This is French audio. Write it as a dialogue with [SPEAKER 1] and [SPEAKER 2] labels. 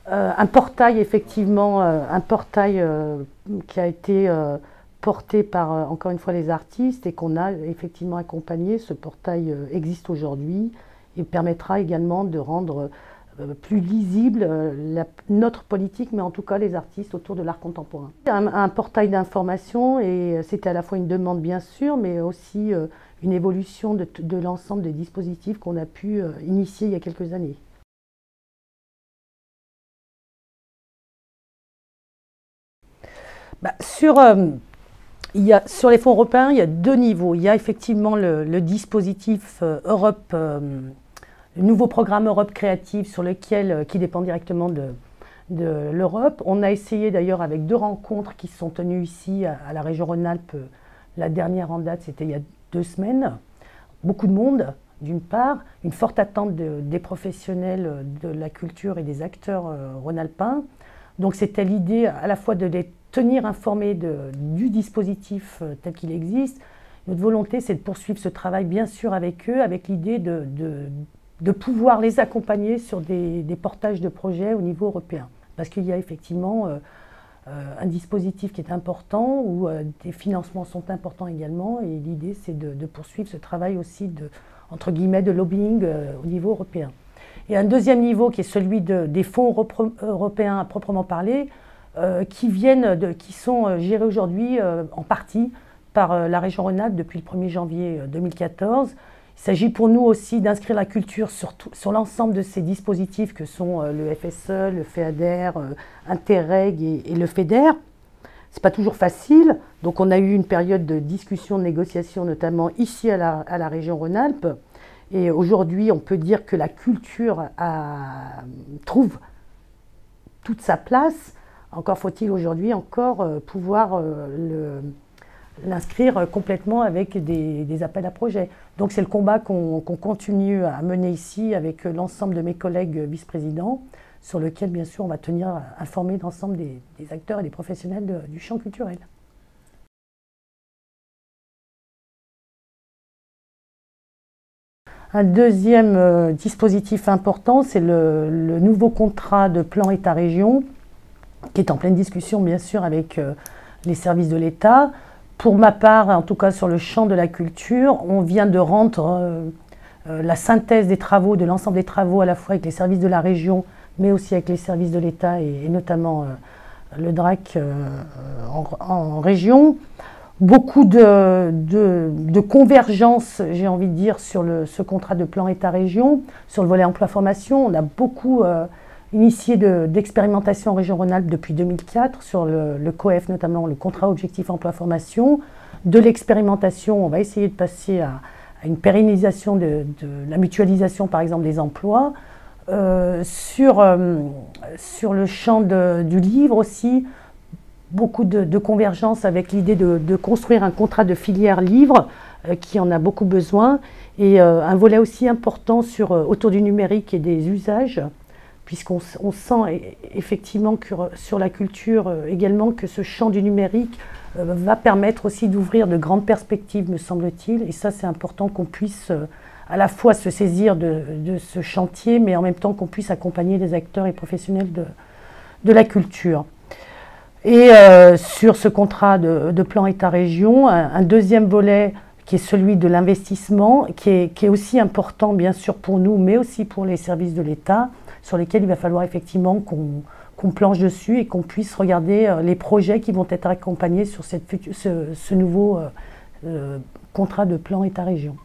[SPEAKER 1] Un portail, effectivement, qui a été porté par, encore une fois, les artistes et qu'on a effectivement accompagné. Ce portail existe aujourd'hui et permettra également de rendre plus lisible notre politique, mais en tout cas les artistes autour de l'art contemporain. Un portail d'information, et c'était à la fois une demande bien sûr, mais aussi une évolution de l'ensemble des dispositifs qu'on a pu initier il y a quelques années. Sur les fonds européens, il y a deux niveaux. Il y a effectivement le dispositif Europe, le nouveau programme Europe créative qui dépend directement de l'Europe. On a essayé d'ailleurs avec 2 rencontres qui se sont tenues ici à la région Rhône-Alpes. La dernière en date, c'était il y a 2 semaines. Beaucoup de monde, d'une part, une forte attente des professionnels de la culture et des acteurs rhône-alpins. Donc c'était l'idée à la fois de les tenir informés du dispositif tel qu'il existe. Notre volonté, c'est de poursuivre ce travail, bien sûr, avec eux, avec l'idée de pouvoir les accompagner sur des portages de projets au niveau européen. Parce qu'il y a effectivement un dispositif qui est important, où des financements sont importants également, et l'idée, c'est de poursuivre ce travail aussi entre guillemets, de lobbying au niveau européen. Et un deuxième niveau qui est celui des fonds européens à proprement parler, qui sont gérés aujourd'hui en partie par la région Rhône-Alpes depuis le 1er janvier 2014. Il s'agit pour nous aussi d'inscrire la culture sur l'ensemble de ces dispositifs que sont le FSE, le FEADER, Interreg et le FEDER. Ce n'est pas toujours facile, donc on a eu une période de discussion, de négociation, notamment ici à la région Rhône-Alpes. Et aujourd'hui, on peut dire que la culture trouve toute sa place. Encore faut-il aujourd'hui pouvoir l'inscrire complètement avec des appels à projets. Donc c'est le combat qu'on continue à mener ici avec l'ensemble de mes collègues vice-présidents, sur lequel bien sûr on va tenir informé l'ensemble des acteurs et des professionnels du champ culturel. Un deuxième dispositif important, c'est le nouveau contrat de plan État-région, qui est en pleine discussion bien sûr avec les services de l'État. Pour ma part, en tout cas sur le champ de la culture, on vient de rendre la synthèse des travaux, de l'ensemble des travaux, à la fois avec les services de la région, mais aussi avec les services de l'État et notamment le DRAC en région. Beaucoup de convergence, j'ai envie de dire, sur ce contrat de plan État-région. Sur le volet emploi-formation, on a beaucoup initié d'expérimentation en région Rhône-Alpes depuis 2004, sur le COEF notamment, le contrat objectif emploi-formation. De l'expérimentation, on va essayer de passer à une pérennisation de la mutualisation, par exemple, des emplois. Sur le champ du livre aussi, beaucoup de convergence avec l'idée de construire un contrat de filière livre qui en a beaucoup besoin, et un volet aussi important autour du numérique et des usages, puisqu'on sent effectivement sur la culture également que ce champ du numérique va permettre aussi d'ouvrir de grandes perspectives, me semble-t-il, et ça c'est important qu'on puisse à la fois se saisir de ce chantier, mais en même temps qu'on puisse accompagner les acteurs et professionnels de la culture. Et sur ce contrat de plan État-région, un deuxième volet qui est celui de l'investissement, qui est aussi important bien sûr pour nous, mais aussi pour les services de l'État, sur lesquels il va falloir effectivement qu'on planche dessus et qu'on puisse regarder les projets qui vont être accompagnés sur ce nouveau contrat de plan État-région.